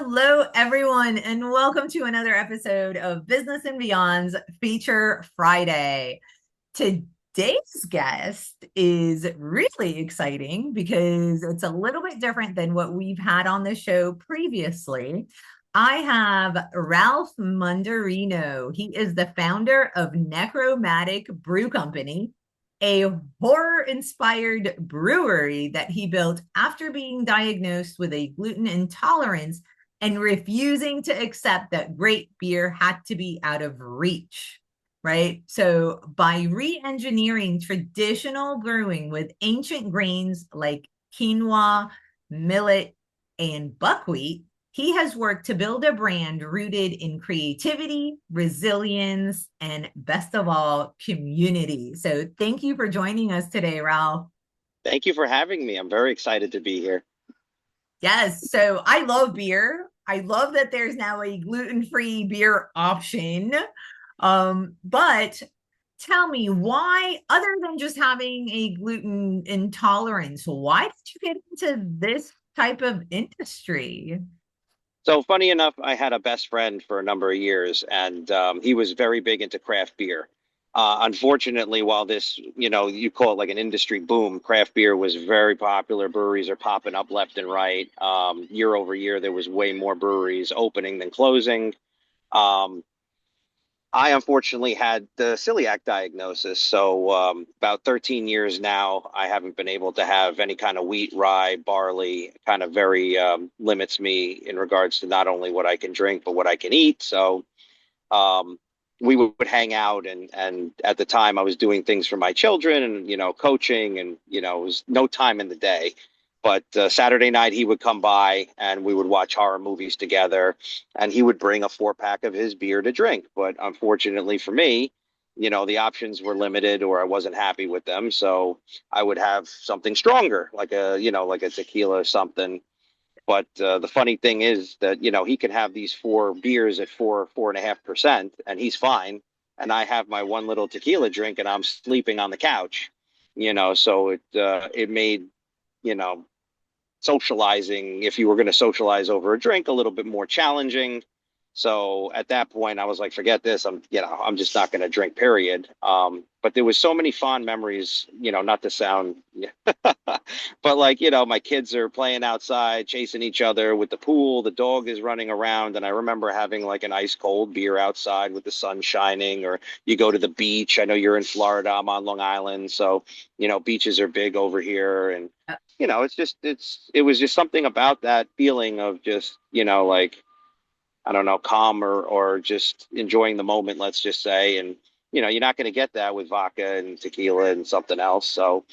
Hello, everyone, and welcome to another episode of Business and Beyond's Feature Friday. Today's guest is really exciting because it's a little bit different than what we've had on the show previously. I have Ralph Mundarino. He is the founder of Necromatic Brew Company, a horror-inspired brewery that he built after being diagnosed with a gluten intolerance and refusing to accept that great beer had to be out of reach, right? So, by re engineering traditional brewing with ancient grains like quinoa, millet, and buckwheat, he has worked to build a brand rooted in creativity, resilience, and best of all, community. So, thank you for joining us today, Ralph. Thank you for having me. I'm very excited to be here. Yes. So I love beer. I love that there's now a gluten-free beer option. But tell me why, other than just having a gluten intolerance, why did you get into this type of industry? So, funny enough, I had a best friend for a number of years, and he was very big into craft beer. Unfortunately, while this, you call it like an industry boom, craft beer was very popular. Breweries are popping up left and right. Year over year, there was way more breweries opening than closing. Um, I unfortunately had the celiac diagnosis. So, about 13 years now, I haven't been able to have any kind of wheat, rye, barley, kind of very limits me in regards to not only what I can drink, but what I can eat. So, um, we would hang out, and at the time I was doing things for my children and, coaching, and, it was no time in the day. But Saturday night he would come by and we would watch horror movies together, and he would bring a 4 pack of his beer to drink. But unfortunately for me, the options were limited or I wasn't happy with them. So I would have something stronger, like a tequila or something. But the funny thing is that, he can have these 4 beers at 4.5%, and he's fine. And I have my one little tequila drink and I'm sleeping on the couch, so it made, you know, socializing, if you were going to socialize over a drink, a little bit more challenging. So at that point, I was like, forget this. I'm just not going to drink, period. But there was so many fond memories, not to sound, but like, my kids are playing outside, chasing each other with the pool. The dog is running around. And I remember having like an ice cold beer outside with the sun shining, or you go to the beach. I know you're in Florida. I'm on Long Island. So, beaches are big over here. And, it was just something about that feeling of just, like, I don't know, calm or just enjoying the moment, let's just say. And, you're not going to get that with vodka and tequila and something else. So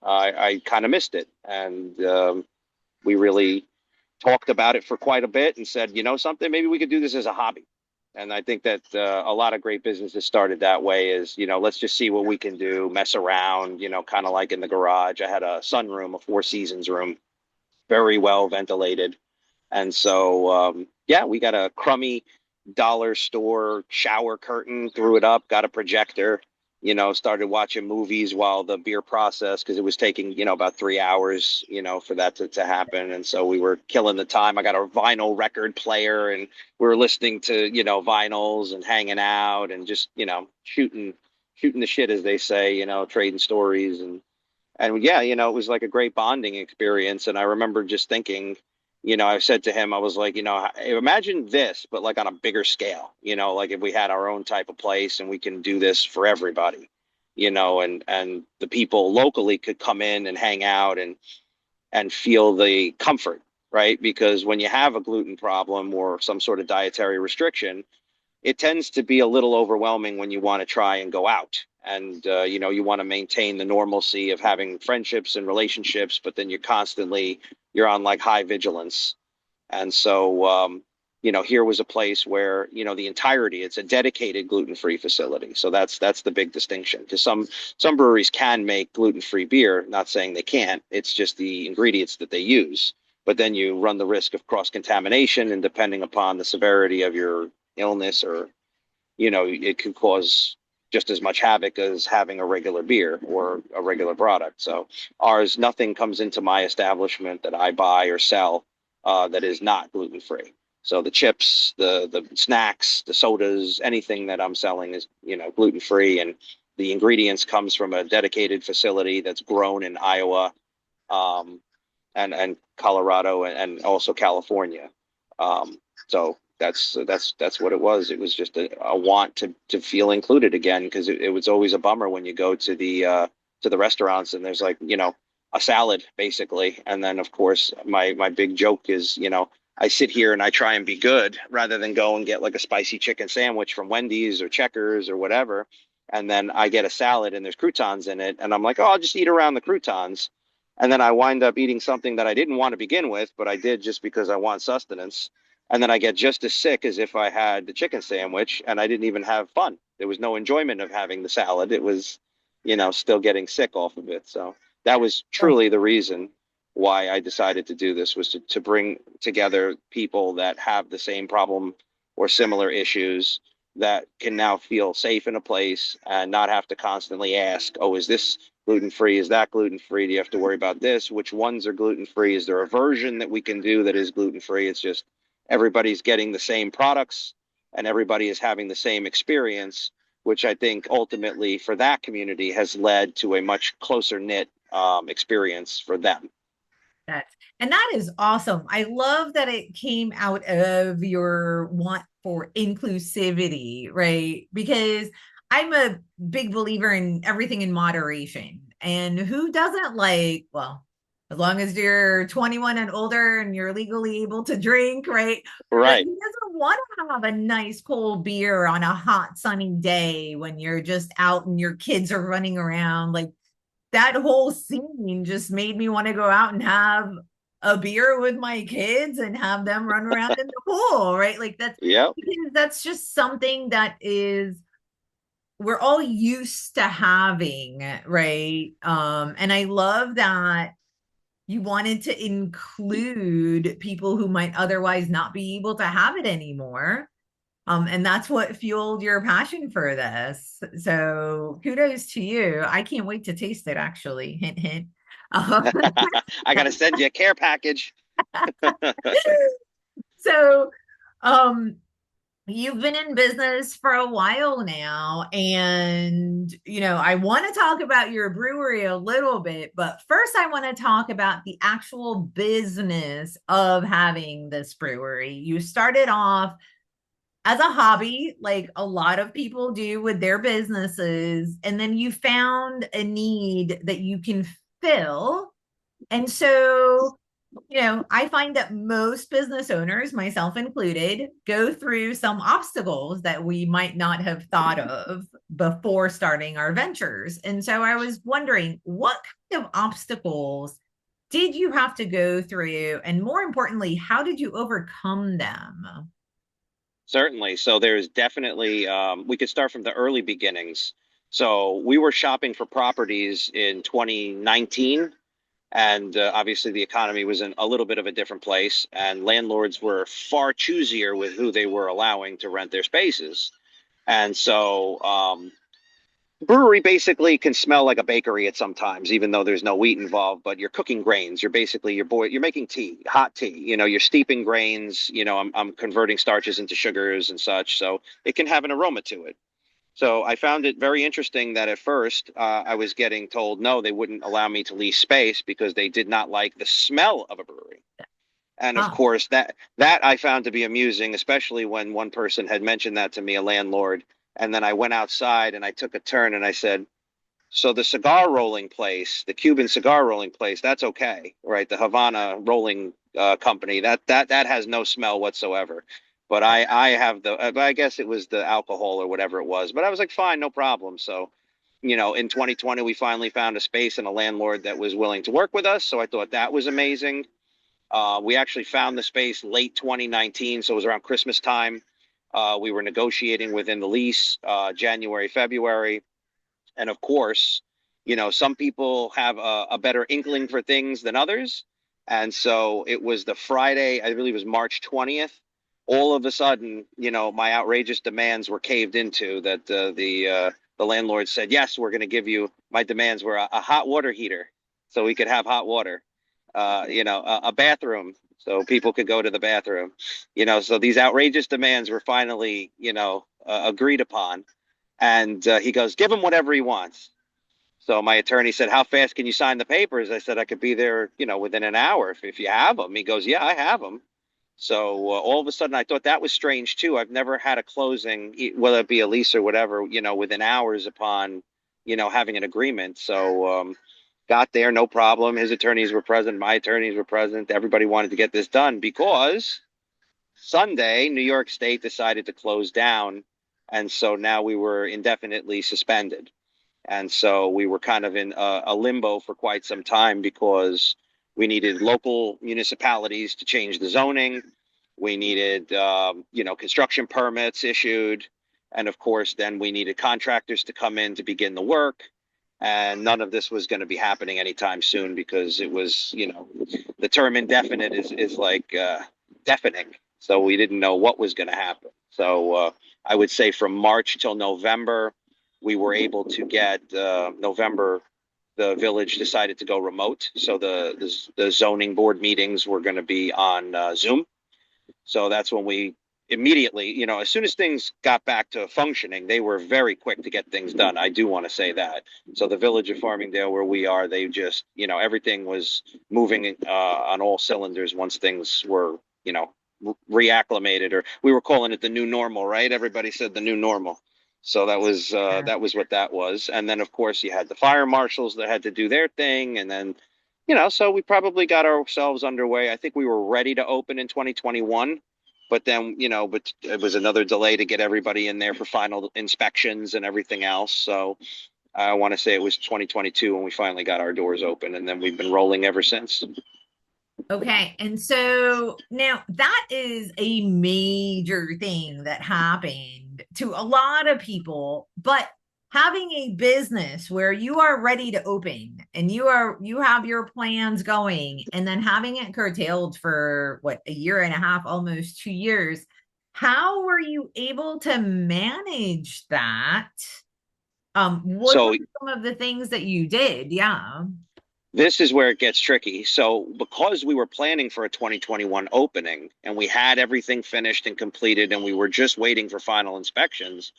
I kind of missed it. And we really talked about it for quite a bit and said, something, maybe we could do this as a hobby. And I think that a lot of great businesses started that way is, let's just see what we can do, mess around, kind of like in the garage. I had a sunroom, a Four Seasons room, very well ventilated. And so, yeah, we got a crummy dollar store shower curtain, threw it up, got a projector, started watching movies while the beer process, because it was taking, about 3 hours, for that to happen. And so we were killing the time. I got a vinyl record player and we were listening to, vinyls and hanging out and just, shooting the shit, as they say, trading stories. And yeah, it was like a great bonding experience. And I remember just thinking, I said to him, I was like, imagine this, but like on a bigger scale, like if we had our own type of place and we can do this for everybody, and the people locally could come in and hang out and feel the comfort, right? Because when you have a gluten problem or some sort of dietary restriction, it tends to be a little overwhelming when you want to try and go out, and you want to maintain the normalcy of having friendships and relationships, but then you're on like high vigilance. And so here was a place where, the entirety, it's a dedicated gluten-free facility. So that's the big distinction, because some breweries can make gluten-free beer, not saying they can't, it's just the ingredients that they use. But then you run the risk of cross contamination, and depending upon the severity of your illness, or it could cause just as much havoc as having a regular beer or a regular product. So ours, nothing comes into my establishment that I buy or sell that is not gluten free. So the chips, the snacks, the sodas, anything that I'm selling is, gluten free, and the ingredients comes from a dedicated facility that's grown in Iowa, um, and Colorado, and also California. Um, so that's what it was. It was just a want to feel included again, because it was always a bummer when you go to the restaurants and there's like, a salad basically. And then of course my big joke is, I sit here and I try and be good rather than go and get like a spicy chicken sandwich from Wendy's or Checkers or whatever. And then I get a salad and there's croutons in it. And I'm like, oh, I'll just eat around the croutons. And then I wind up eating something that I didn't want to begin with, but I did just because I want sustenance. And then I get just as sick as if I had the chicken sandwich, and I didn't even have fun. There was no enjoyment of having the salad. It was, still getting sick off of it. So that was truly the reason why I decided to do this, was to bring together people that have the same problem or similar issues, that can now feel safe in a place and not have to constantly ask, oh, is this gluten free? Is that gluten free? Do you have to worry about this? Which ones are gluten free? Is there a version that we can do that is gluten free? It's just everybody's getting the same products and everybody is having the same experience, which I think ultimately for that community has led to a much closer knit experience for them. That's and that is awesome. I love that it came out of your want for inclusivity, right? Because I'm a big believer in everything in moderation. And who doesn't like, well, as long as you're 21 and older and you're legally able to drink, right? But Right. who doesn't want to have a nice cold beer on a hot sunny day when you're just out and your kids are running around? Like, that whole scene just made me want to go out and have a beer with my kids and have them run around in the pool, right? Like Yep. that's just something that is we're all used to having, right? And I love that you wanted to include people who might otherwise not be able to have it anymore. And that's what fueled your passion for this. So kudos to you. I can't wait to taste it, actually. Hint, hint. Um, I got to send you a care package. so, um, you've been in business for a while now, and I want to talk about your brewery a little bit, but first I want to talk about the actual business of having this brewery. You started off as a hobby, like a lot of people do with their businesses. And then you found a need that you can fill. And so, I find that most business owners, myself included, go through some obstacles that we might not have thought of before starting our ventures. And so I was wondering, what kind of obstacles did you have to go through? And more importantly, how did you overcome them? Certainly. So there's definitely, we could start from the early beginnings. So we were shopping for properties in 2019, and obviously the economy was in a little bit of a different place, and landlords were far choosier with who they were allowing to rent their spaces. And so brewery basically can smell like a bakery at sometimes, even though there's no wheat involved, but you're cooking grains. You're making tea, hot tea, you're steeping grains, I'm converting starches into sugars and such. So it can have an aroma to it. So I found it very interesting that at first I was getting told no, they wouldn't allow me to lease space because they did not like the smell of a brewery. And of Oh, course, that I found to be amusing, especially when one person had mentioned that to me, a landlord. And then I went outside and I took a turn and I said, so the cigar rolling place, the Cuban cigar rolling place, that's okay, right? The Havana rolling company, that has no smell whatsoever. But I have I guess it was the alcohol or whatever it was. But I was like, fine, no problem. So, in 2020, we finally found a space and a landlord that was willing to work with us. So I thought that was amazing. We actually found the space late 2019, so it was around Christmas time. We were negotiating within the lease, January, February. And of course, some people have a better inkling for things than others. And so it was the Friday, I believe it was March 20th. All of a sudden, my outrageous demands were caved into, that the landlord said, yes, we're going to give you, my demands were a hot water heater so we could have hot water, a bathroom so people could go to the bathroom. So these outrageous demands were finally, agreed upon. And he goes, give him whatever he wants. So my attorney said, how fast can you sign the papers? I said, I could be there, within an hour if you have them. He goes, yeah, I have them. So all of a sudden, I thought that was strange too. I've never had a closing, whether it be a lease or whatever, within hours upon, having an agreement. So got there, no problem. His attorneys were present. My attorneys were present. Everybody wanted to get this done because Sunday, New York State decided to close down. And so now we were indefinitely suspended. And so we were kind of in a limbo for quite some time because we needed local municipalities to change the zoning. We needed, construction permits issued. And of course, then we needed contractors to come in to begin the work. And none of this was going to be happening anytime soon because it was, the term indefinite is like deafening. So we didn't know what was going to happen. So I would say from March till November, we were able to get November. The village decided to go remote, so the zoning board meetings were going to be on Zoom. So that's when we immediately, as soon as things got back to functioning, they were very quick to get things done. I do want to say that. So the village of Farmingdale, where we are, they just, everything was moving on all cylinders once things were, reacclimated, or we were calling it the new normal, right? Everybody said the new normal. So that was what that was. And then of course you had the fire marshals that had to do their thing. And then, so we probably got ourselves underway. I think we were ready to open in 2021, but then, but it was another delay to get everybody in there for final inspections and everything else. So I want to say it was 2022 when we finally got our doors open, and then we've been rolling ever since. Okay. And so now that is a major thing that happened to a lot of people, but having a business where you are ready to open and you have your plans going and then having it curtailed for what, a year and a half, almost 2 years, how were you able to manage that? What were So some of the things that you did? Yeah. this is where it gets tricky. So, because we were planning for a 2021 opening and we had everything finished and completed and we were just waiting for final inspections,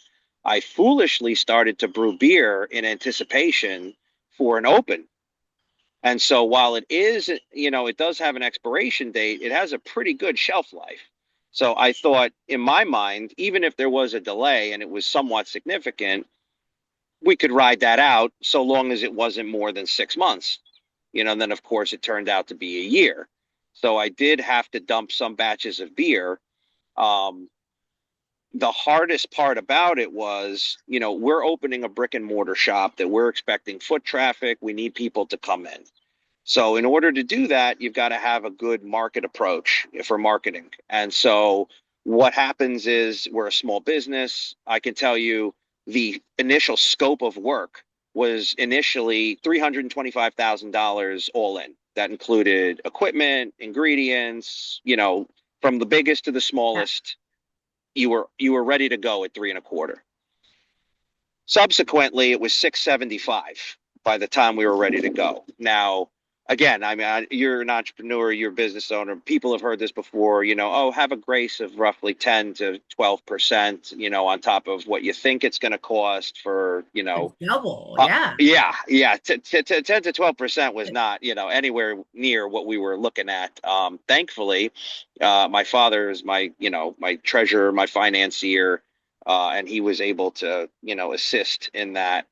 I foolishly started to brew beer in anticipation for an open. And so, while it is, it does have an expiration date, it has a pretty good shelf life. So, I thought in my mind, even if there was a delay and it was somewhat significant, we could ride that out so long as it wasn't more than 6 months. And then of course it turned out to be a year. So I did have to dump some batches of beer. Um, the hardest part about it was, we're opening a brick and mortar shop that we're expecting foot traffic. We need people to come in. So in order to do that, you've got to have a good market approach for marketing. And so what happens is we're a small business. I can tell you the initial scope of work was initially $325,000 all in. That included equipment, ingredients, from the biggest to the Yeah. smallest. You were ready to go at three and a quarter. Subsequently, it was 675 by the time we were ready to go. Now, again, I mean, you're an entrepreneur, you're a business owner. People have heard this before, oh, have a grace of roughly 10 to 12%, on top of what you think it's going to cost for, It's double. Yeah. yeah, yeah. 10 to 12% was not, anywhere near what we were looking at. Thankfully, my father is my treasurer, my financier, and he was able to, assist in that,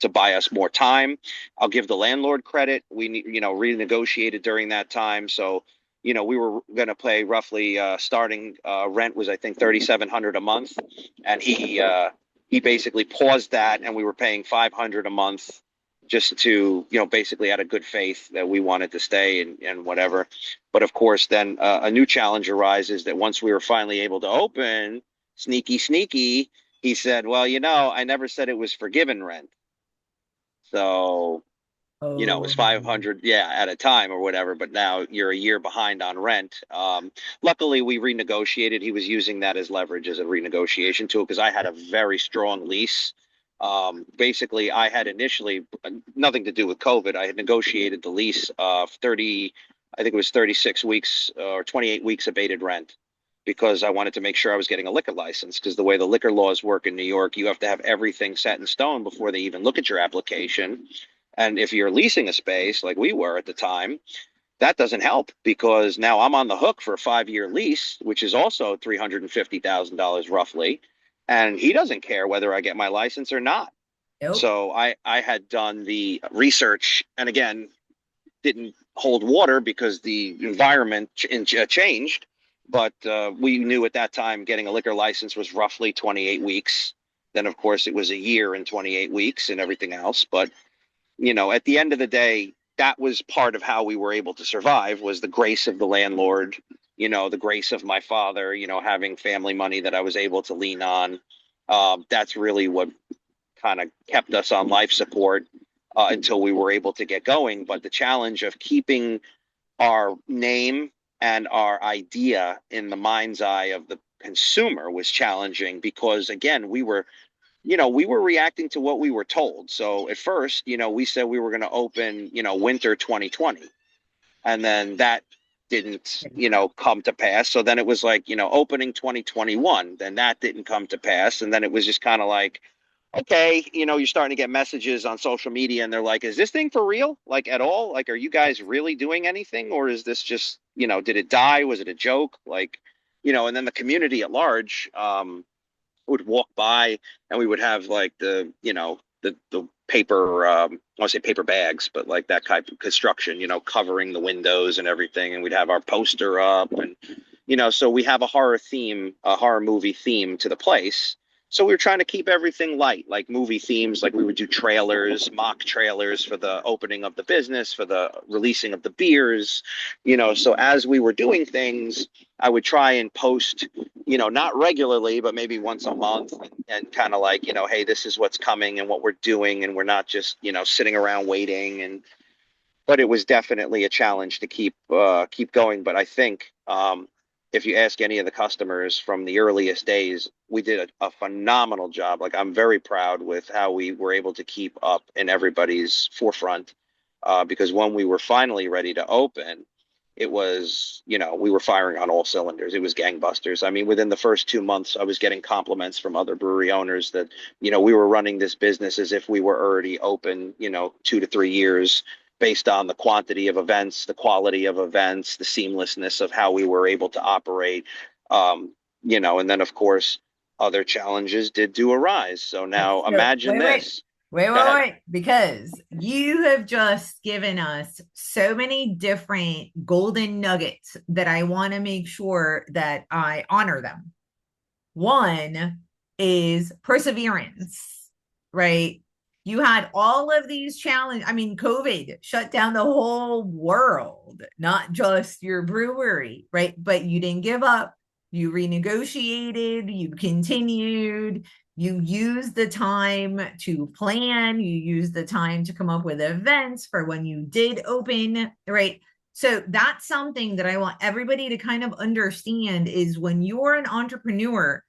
to buy us more time. I'll give the landlord credit. We, renegotiated during that time. So, we were going to pay roughly, starting rent was, I think, 3,700 a month. And he basically paused that, and we were paying 500 a month just to, basically out of good faith that we wanted to stay and whatever. But of course, then a new challenge arises that once we were finally able to open, sneaky, he said, well, I never said it was forgiven rent. So, it was Oh, 500, yeah, at a time or whatever, but now you're a year behind on rent. Luckily, we renegotiated. He was using that as leverage as a renegotiation tool because I had a very strong lease. Basically, I had initially nothing to do with COVID. I had negotiated the lease of 30 I think it was 36 weeks or 28 weeks abated rent because I wanted to make sure I was getting a liquor license. Because the way the liquor laws work in New York, you have to have everything set in stone before they even look at your application. And if you're leasing a space like we were at the time, that doesn't help because now I'm on the hook for a 5-year lease, which is also $350,000 roughly. And he doesn't care whether I get my license or not. Nope. So I had done the research and again, didn't hold water because the environment changed. But we knew at that time getting a liquor license was roughly 28 weeks. Then, of course, it was a year and 28 weeks and everything else. But, at the end of the day, that was part of how we were able to survive was the grace of the landlord, the grace of my father, having family money that I was able to lean on. That's really what kind of kept us on life support until we were able to get going. But the challenge of keeping our name and our idea in the mind's eye of the consumer was challenging because, again, we were reacting to what we were told. So at first, we said we were going to open, winter 2020. And then that didn't, come to pass. So then it was like, opening 2021. Then that didn't come to pass. And then it was just kind of like, okay, you're starting to get messages on social media and they're like, is this thing for real? Like at all? Like, are you guys really doing anything? Or is this just, did it die? Was it a joke? Like, and then the community at large would walk by and we would have like the paper, I want to say paper bags, but like that type of construction, covering the windows and everything. And we'd have our poster up and, so we have a horror movie theme to the place. So we were trying to keep everything light, like movie themes, like we would do trailers, mock trailers for the opening of the business, for the releasing of the beers, so as we were doing things, I would try and post, not regularly, but maybe once a month and kind of like, hey, this is what's coming and what we're doing. And we're not just, sitting around waiting. But it was definitely a challenge to keep going. But I think if you ask any of the customers from the earliest days, we did a phenomenal job. Like I'm very proud with how we were able to keep up in everybody's forefront because when we were finally ready to open, it was, we were firing on all cylinders. It was gangbusters. I mean, within the first 2 months, I was getting compliments from other brewery owners that, we were running this business as if we were already open, 2 to 3 years based on the quantity of events, the quality of events, the seamlessness of how we were able to operate. And then of course, other challenges do arise. So now So imagine wait, wait, this. wait, Go wait, ahead. wait, because you have just given us so many different golden nuggets that I want to make sure that I honor them. One is perseverance, right? You had all of these challenges. I mean, COVID shut down the whole world, not just your brewery, right? But you didn't give up. You renegotiated, you continued, you used the time to plan, you used the time to come up with events for when you did open, right? So that's something that I want everybody to kind of understand is when you're an entrepreneur,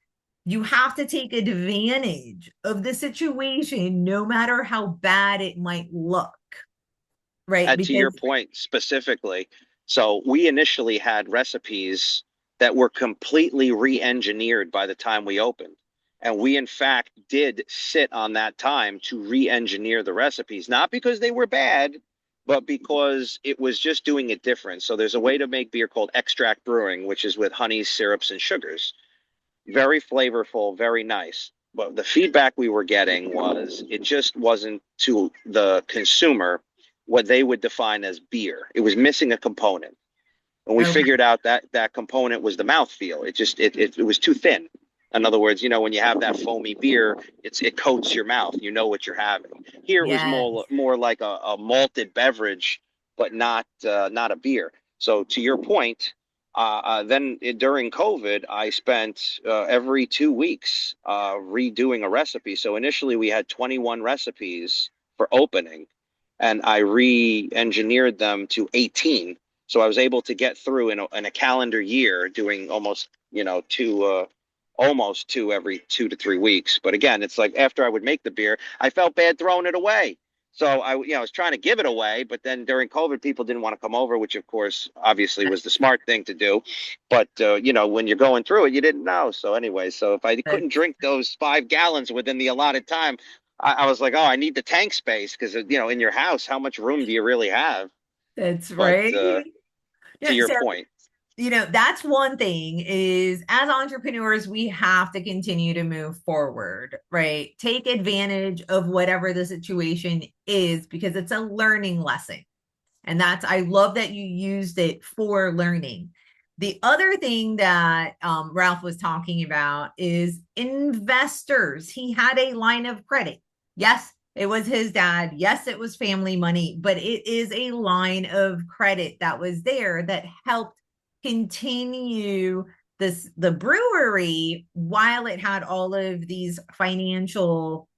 you have to take advantage of the situation no matter how bad it might look, right? To your Because point specifically, so we initially had recipes that were completely re-engineered by the time we opened. And we, in fact, did sit on that time to re-engineer the recipes, not because they were bad, but because it was just doing it different. So there's a way to make beer called extract brewing, which is with honeys, syrups, and sugars. Very flavorful, very nice. But the feedback we were getting was it just wasn't to the consumer what they would define as beer. It was missing a component. And we okay, figured out that that component was the mouthfeel. It was too thin. In other words, when you have that foamy beer, it coats your mouth. You know what you're having. Here it was yes. more like a malted beverage, but not a beer. So to your point, then during COVID, I spent every 2 weeks redoing a recipe. So initially we had 21 recipes for opening, and I re-engineered them to 18. So I was able to get through in a calendar year doing almost two every 2 to 3 weeks. But again, it's like after I would make the beer, I felt bad throwing it away. So I was trying to give it away, but then during COVID, people didn't want to come over, which of course, obviously was the smart thing to do. But when you're going through it, you didn't know. So anyway, so if I couldn't That's drink those 5 gallons within the allotted time, I was like, oh, I need the tank space because in your house, how much room do you really have? that's But right. to Yeah, your so point, that's one thing is as entrepreneurs, we have to continue to move forward, right? Take advantage of whatever the situation is because it's a learning lesson. And I love that you used it for learning. The other thing that Ralph was talking about is investors. He had a line of credit. Yes, it was his dad. Yes, it was family money, but it is a line of credit that was there that helped continue the brewery while it had all of these financial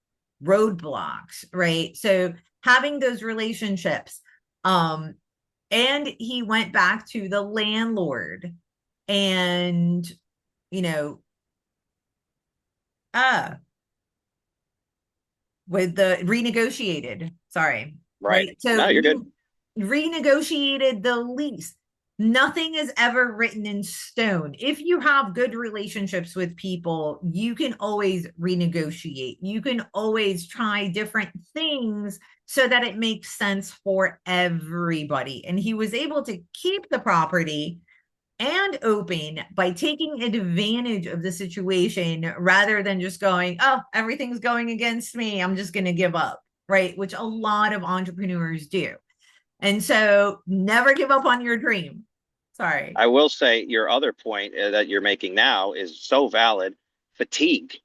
roadblocks, right? So having those relationships, um, and he went back to the landlord and, you know, uh, with the renegotiated, sorry, right? right? So No, you're good. you renegotiated the lease. Nothing is ever written in stone. If you have good relationships with people, you can always renegotiate. You can always try different things so that it makes sense for everybody. And he was able to keep the property and open by taking advantage of the situation rather than just going, oh, everything's going against me. I'm just going to give up, right? Which a lot of entrepreneurs do. And so never give up on your dream. Sorry. I will say your other point that you're making now is so valid. Fatigue.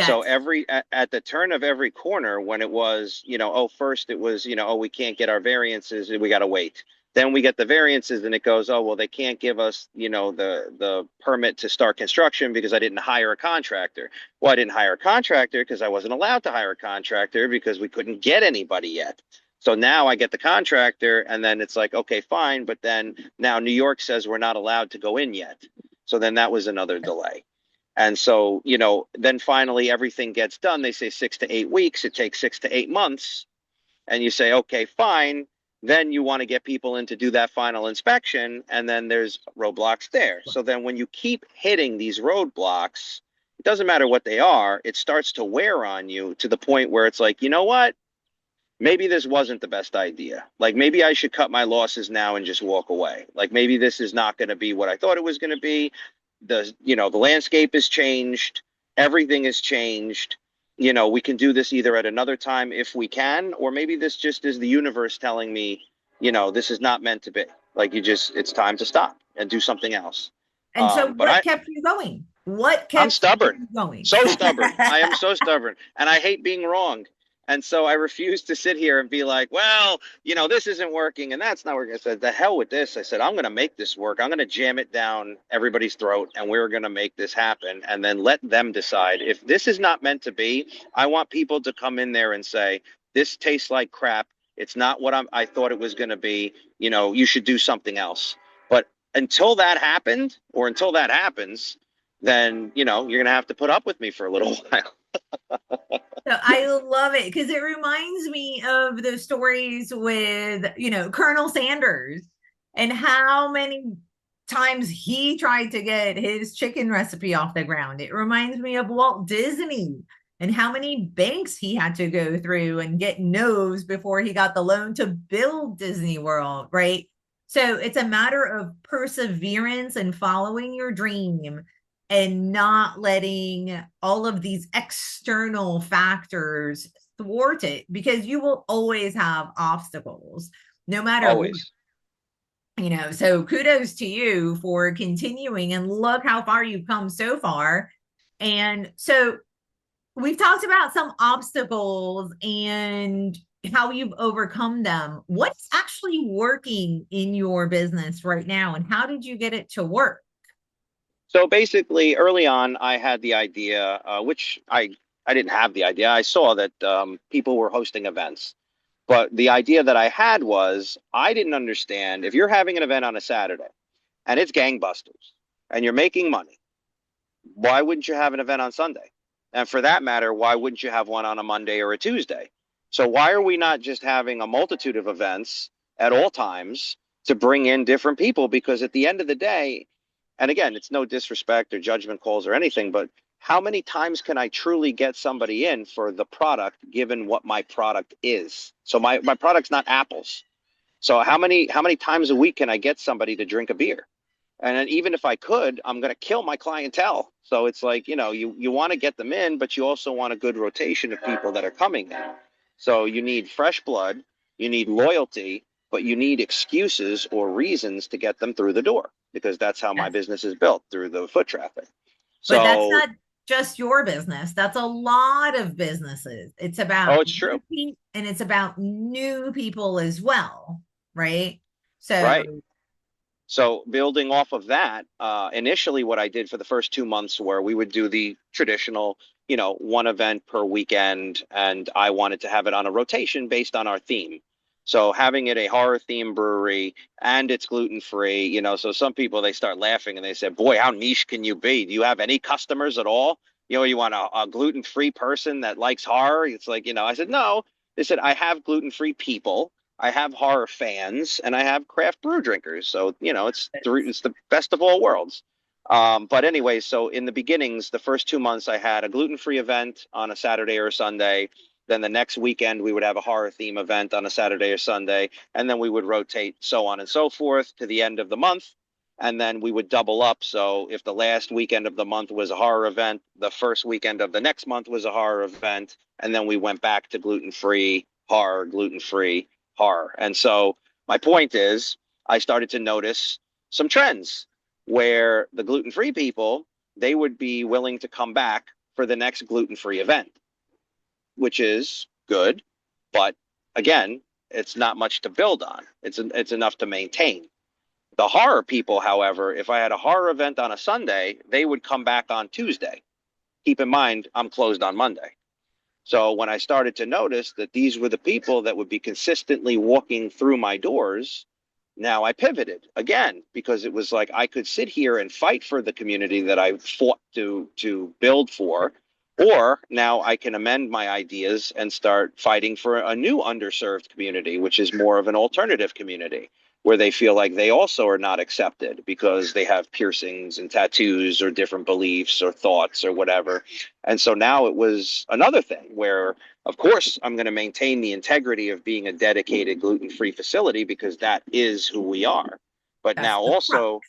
So That's at the turn of every corner, when it was, oh, first it was, oh, we can't get our variances, we got to wait. Then we get the variances, and it goes, oh, well, they can't give us, the permit to start construction because I didn't hire a contractor. Well, I didn't hire a contractor because I wasn't allowed to hire a contractor because we couldn't get anybody yet. So now I get the contractor, and then it's like, okay, fine, but then now New York says we're not allowed to go in yet. So then that was another delay. And so, then finally everything gets done. They say 6 to 8 weeks. It takes 6 to 8 months. And you say, okay, fine. Then you want to get people in to do that final inspection. And then there's roadblocks there. So then when you keep hitting these roadblocks, it doesn't matter what they are, it starts to wear on you to the point where it's like, you know what? Maybe this wasn't the best idea. Like maybe I should cut my losses now and just walk away. Like maybe this is not going to be what I thought it was going to be. The landscape has changed. Everything has changed. We can do this either at another time if we can, or maybe this just is the universe telling me, this is not meant to be. Like it's time to stop and do something else. and so But what kept you going? What I'm kept stubborn, you going? so stubborn. I am so stubborn, and I hate being wrong. And so I refuse to sit here and be like, well, this isn't working and that's not working. I said, the hell with this. I said, I'm going to make this work. I'm going to jam it down everybody's throat and we're going to make this happen and then let them decide. If this is not meant to be, I want people to come in there and say, this tastes like crap. It's not what I thought it was going to be. You should do something else. But until that happened or until that happens, then, you're going to have to put up with me for a little while. So I love it because it reminds me of the stories with, Colonel Sanders and how many times he tried to get his chicken recipe off the ground. It reminds me of Walt Disney and how many banks he had to go through and get no's before he got the loan to build Disney World, right? So it's a matter of perseverance and following your dream and not letting all of these external factors thwart it because you will always have obstacles no matter what. Always. So kudos to you for continuing and look how far you've come so far. And so we've talked about some obstacles and how you've overcome them. What's actually working in your business right now and how did you get it to work? So basically, early on, I had the idea, which I didn't have the idea. I saw that people were hosting events, but the idea that I had was I didn't understand if you're having an event on a Saturday and it's gangbusters and you're making money, why wouldn't you have an event on Sunday? And for that matter, why wouldn't you have one on a Monday or a Tuesday? So why are we not just having a multitude of events at all times to bring in different people? Because at the end of the day, and again, it's no disrespect or judgment calls or anything, but how many times can I truly get somebody in for the product given what my product is? So my product's not apples. So how many times a week can I get somebody to drink a beer? And then even if I could, I'm going to kill my clientele. So it's like, you want to get them in, but you also want a good rotation of people that are coming in. So you need fresh blood, you need loyalty, but you need excuses or reasons to get them through the door because that's how my Yes. business is built through the foot traffic. But that's So, not just your business. That's a lot of businesses. It's about oh, it's true. repeat and it's about new people as well, right? Right. So, So building off of that, initially what I did for the first 2 months where we would do the traditional, one event per weekend, and I wanted to have it on a rotation based on our theme. So having it a horror theme brewery and it's gluten free, so some people they start laughing and they say, "Boy, how niche can you be? Do you have any customers at all? You want a gluten free person that likes horror?" It's like, I said, "No." They said, "I have gluten free people. I have horror fans and I have craft brew drinkers. So, it's the best of all worlds." But anyway, so in the beginnings, the first 2 months, I had a gluten-free event on a Saturday or a Sunday. Then the next weekend, we would have a horror theme event on a Saturday or Sunday. And then we would rotate so on and so forth to the end of the month. And then we would double up. So if the last weekend of the month was a horror event, the first weekend of the next month was a horror event. And then we went back to gluten-free, horror, gluten-free, horror. And so my point is, I started to notice some trends where the gluten-free people, they would be willing to come back for the next gluten-free event, which is good. But again, it's not much to build on. It's enough to maintain. The horror people, however, if I had a horror event on a Sunday, they would come back on Tuesday. Keep in mind, I'm closed on Monday. So when I started to notice that these were the people that would be consistently walking through my doors, now I pivoted again because it was like I could sit here and fight for the community that I fought to build for, or now I can amend my ideas and start fighting for a new underserved community, which is more of an alternative community where they feel like they also are not accepted because they have piercings and tattoos or different beliefs or thoughts or whatever. And so now it was another thing where, of course, I'm going to maintain the integrity of being a dedicated gluten-free facility because that is who we are. But that's now the crux. also,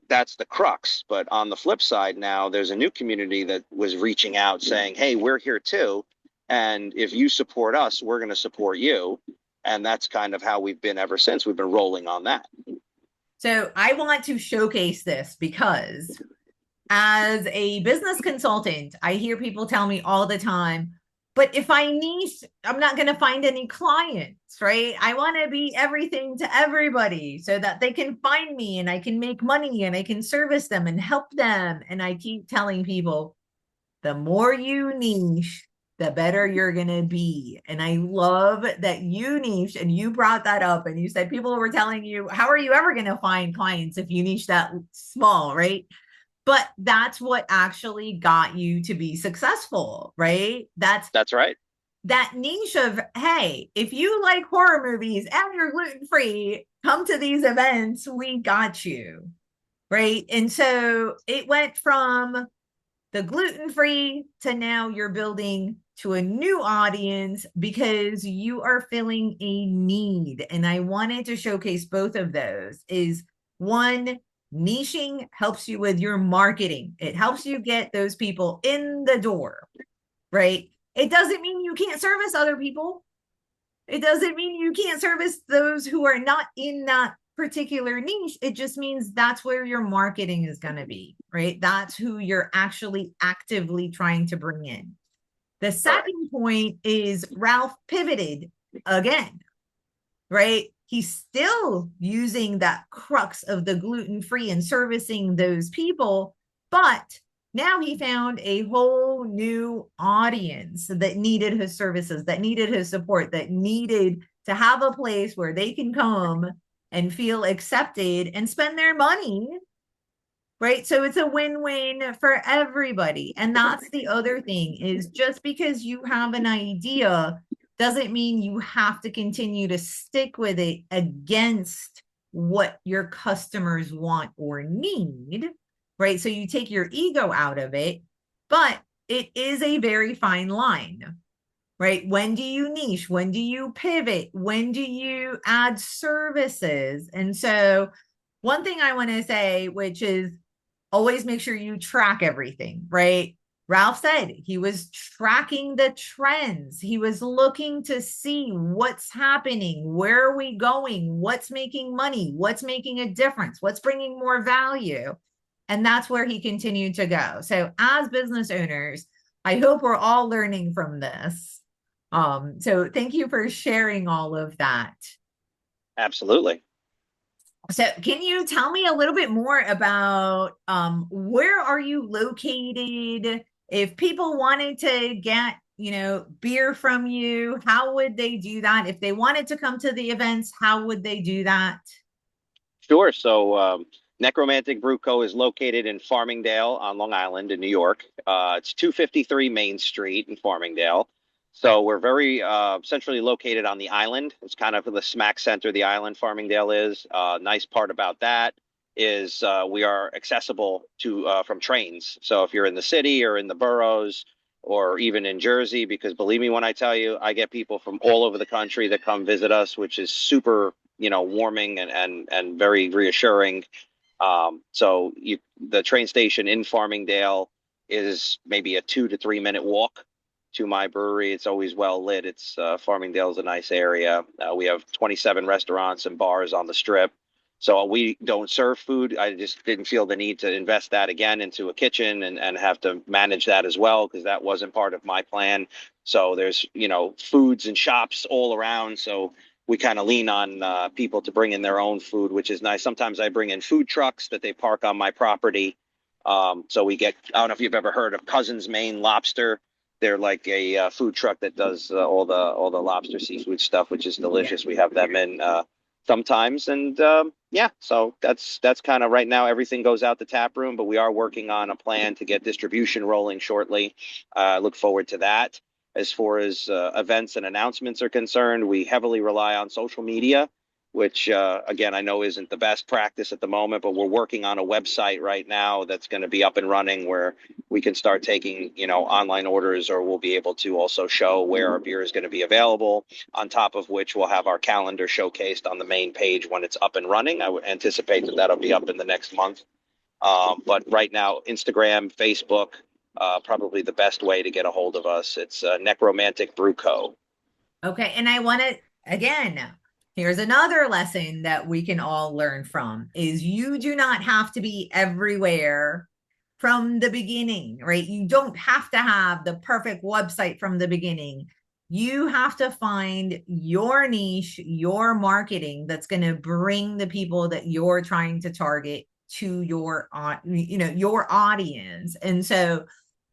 that's the crux. But on the flip side, now there's a new community that was reaching out saying, "Hey, we're here too. And if you support us, we're going to support you." And that's kind of how we've been ever since. We've been rolling on that. So I want to showcase this because as a business consultant, I hear people tell me all the time, but if I niche, I'm not going to find any clients, right? I want to be everything to everybody so that they can find me and I can make money and I can service them and help them. And I keep telling people, the more you niche, the better you're going to be. And I love that you niche and you brought that up and you said people were telling you, how are you ever going to find clients if you niche that small, right? But that's what actually got you to be successful, right? That's That's right. that niche of, hey, if you like horror movies and you're gluten free, come to these events. We got you, right? And so it went from the gluten free to now you're building to a new audience because you are filling a need. And I wanted to showcase both of those is one, niching helps you with your marketing. It helps you get those people in the door, right? It doesn't mean you can't service other people. It doesn't mean you can't service those who are not in that particular niche. It just means that's where your marketing is going to be, right? That's who you're actually actively trying to bring in. The Correct. second point is Ralph pivoted again, right? He's still using that crux of the gluten-free and servicing those people, but now he found a whole new audience that needed his services, that needed his support, that needed to have a place where they can come and feel accepted and spend their money, right? So it's a win-win for everybody. And that's the other thing is just because you have an idea doesn't mean you have to continue to stick with it against what your customers want or need, right? So you take your ego out of it, but it is a very fine line, right? When do you niche? When do you pivot? When do you add services? And so, one thing I want to say, which is always make sure you track everything, right? Ralph said he was tracking the trends. He was looking to see what's happening, where are we going, what's making money, what's making a difference, what's bringing more value. And that's where he continued to go. So, as business owners, I hope we're all learning from this. So thank you for sharing all of that. Absolutely. So can you tell me a little bit more about where are you located? If people wanted to get, beer from you, how would they do that? If they wanted to come to the events, how would they do that? Sure. So, Necromatic Brew Co. is located in Farmingdale on Long Island in New York. It's 253 Main Street in Farmingdale. So we're very centrally located on the island. It's kind of the smack center of the island, Farmingdale is. Nice part about that is we are accessible to from trains. So if you're in the city or in the boroughs or even in Jersey, because believe me when I tell you, I get people from all over the country that come visit us, which is super, warming and very reassuring. The train station in Farmingdale is maybe a 2 to 3 minute walk to my brewery. It's always well lit. Farmingdale is a nice area. We have 27 restaurants and bars on the strip. So we don't serve food. I just didn't feel the need to invest that again into a kitchen and have to manage that as well because that wasn't part of my plan. So there's, foods and shops all around. So we kind of lean on people to bring in their own food, which is nice. Sometimes I bring in food trucks that they park on my property. So we get, I don't know if you've ever heard of Cousin's Maine Lobster. They're like a food truck that does all the lobster seafood stuff, which is Yeah. delicious. We have them in sometimes, and yeah, so that's kind of right now. Everything goes out the tap room, but we are working on a plan to get distribution rolling shortly. Look forward to that. As far as events and announcements are concerned, we heavily rely on social media, which again I know isn't the best practice at the moment, but we're working on a website right now that's going to be up and running where we can start taking, online orders, or we'll be able to also show where our beer is going to be available. On top of which, we'll have our calendar showcased on the main page when it's up and running. I would anticipate that that'll be up in the next month. But right now, Instagram, Facebook, probably the best way to get a hold of us. It's Necromantic Brew Co. Okay. And I want to, again, here's another lesson that we can all learn from is you do not have to be everywhere from the beginning, right? You don't have to have the perfect website from the beginning. You have to find your niche, your marketing that's going to bring the people that you're trying to target to your audience. And so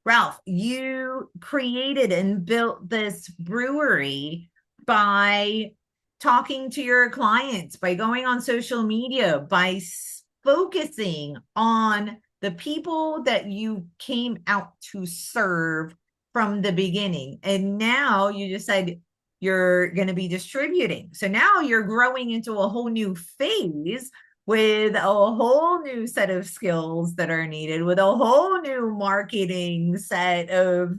Ralph, you created and built this brewery by talking to your clients, by going on social media, by focusing on the people that you came out to serve from the beginning. And now you just said you're going to be distributing. So now you're growing into a whole new phase with a whole new set of skills that are needed, with a whole new marketing set of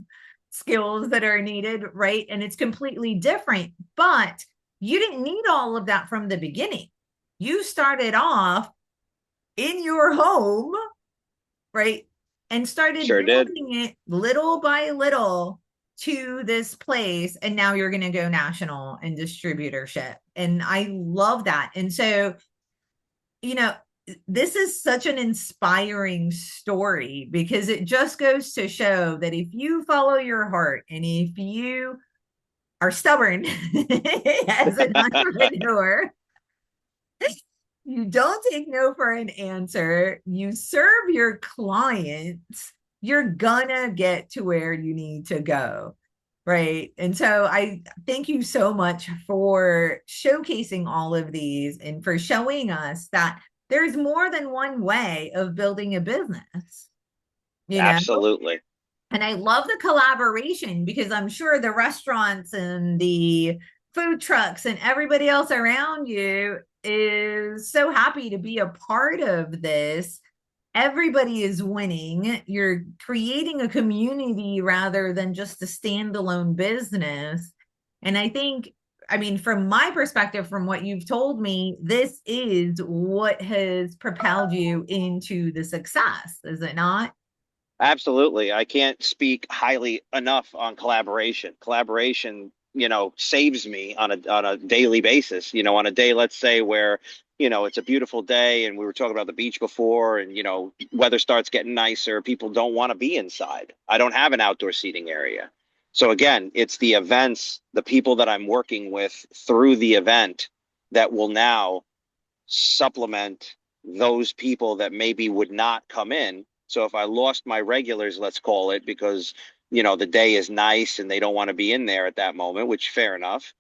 skills that are needed, right? And it's completely different. But you didn't need all of that from the beginning. You started off in your home, right? And started Sure did. building it little by little to this place. And now you're going to go national and distributorship. And I love that. And so, you know, this is such an inspiring story because it just goes to show that if you follow your heart and if you are stubborn as an entrepreneur, you don't take no for an answer, you serve your clients, you're gonna get to where you need to go. Right. And so I thank you so much for showcasing all of these and for showing us that there's more than one way of building a business, you know? Absolutely. And I love the collaboration because I'm sure the restaurants and the food trucks and everybody else around you is so happy to be a part of this. Everybody is winning. You're creating a community rather than just a standalone business. And I think, I mean, from my perspective, from what you've told me, this is what has propelled you into the success, is it not? Absolutely. I can't speak highly enough on collaboration. Collaboration, saves me on a daily basis. On a day, let's say, where, it's a beautiful day and we were talking about the beach before and, weather starts getting nicer, people don't want to be inside. I don't have an outdoor seating area. So again, it's the events, the people that I'm working with through the event that will now supplement those people that maybe would not come in. So if I lost my regulars, let's call it, because, the day is nice and they don't want to be in there at that moment, which fair enough.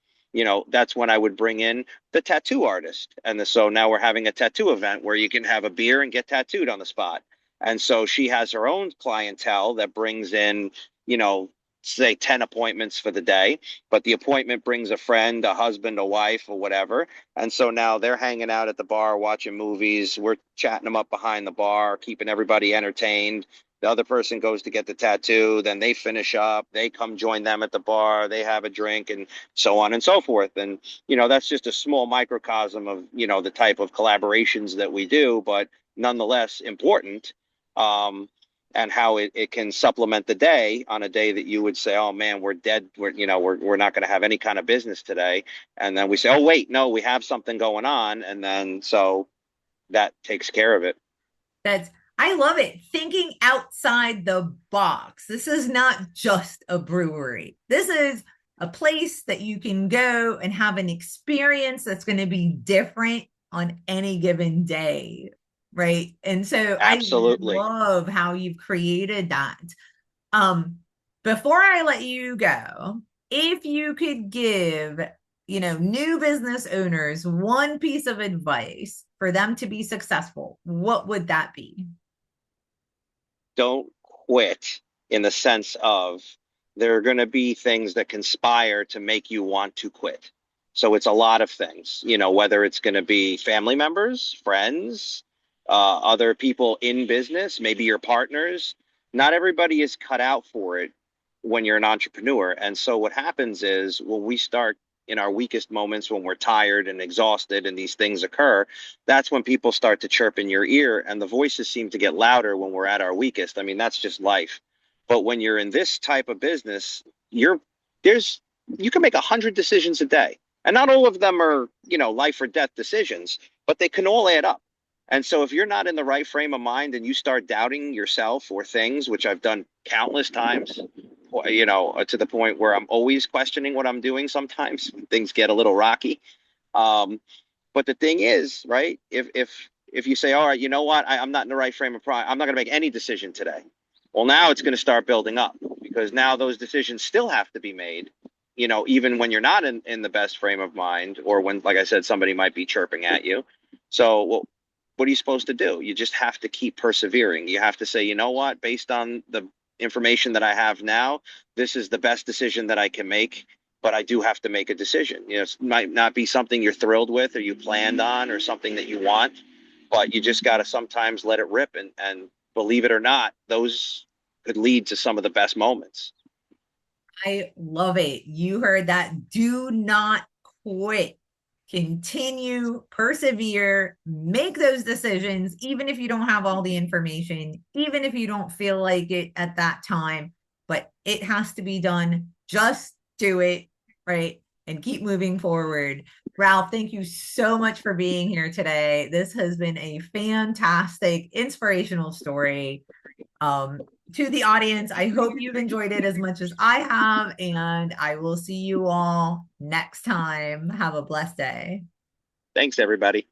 That's when I would bring in the tattoo artist. So now we're having a tattoo event where you can have a beer and get tattooed on the spot. And so she has her own clientele that brings in, you know, say 10 appointments for the day, but the appointment brings a friend, a husband, a wife, or whatever. And so now they're hanging out at the bar, watching movies. We're chatting them up behind the bar, keeping everybody entertained. The other person goes to get the tattoo, then they finish up, they come join them at the bar, they have a drink, and so on and so forth. And, that's just a small microcosm of, the type of collaborations that we do, but nonetheless important. And how it can supplement the day on a day that you would say, oh man, we're dead. We're not going to have any kind of business today. And then we say, oh, wait, no, we have something going on. And then so that takes care of it. That's I love it. Thinking outside the box. This is not just a brewery. This is a place that you can go and have an experience that's going to be different on any given day, right? And so I Absolutely. love how you've created that. Um, Before I let you go, if you could give, new business owners one piece of advice for them to be successful, what would that be? Don't quit in the sense of there are going to be things that conspire to make you want to quit. So it's a lot of things, whether it's going to be family members, friends, other people in business, maybe your partners. Not everybody is cut out for it when you're an entrepreneur. And so what happens is when we start in our weakest moments, when we're tired and exhausted and these things occur, that's when people start to chirp in your ear and the voices seem to get louder when we're at our weakest. I mean, that's just life. But when you're in this type of business, there's you can make 100 decisions a day. And not all of them are, life or death decisions, but they can all add up. And so if you're not in the right frame of mind and you start doubting yourself or things, which I've done countless times, to the point where I'm always questioning what I'm doing sometimes, things get a little rocky. Um, but the thing is, right? If you say, all right, you know what, I'm not in the right frame of mind, I'm not going to make any decision today. Well, now it's going to start building up because now those decisions still have to be made. Even when you're not in the best frame of mind, or when, like I said, somebody might be chirping at you. So, well, what are you supposed to do? You just have to keep persevering. You have to say, you know what, based on the information that I have now, this is the best decision that I can make, but I do have to make a decision. It might not be something you're thrilled with or you planned on or something that you want, but you just got to sometimes let it rip. And believe it or not, those could lead to some of the best moments. I love it. You heard that. Do not quit. Continue, persevere, make those decisions, even if you don't have all the information, even if you don't feel like it at that time, but it has to be done. Just do it, right? And keep moving forward. Ralph, thank you so much for being here today. This has been a fantastic, inspirational story. Um, to the audience, I hope you've enjoyed it as much as I have, and I will see you all next time. Have a blessed day. Thanks, everybody.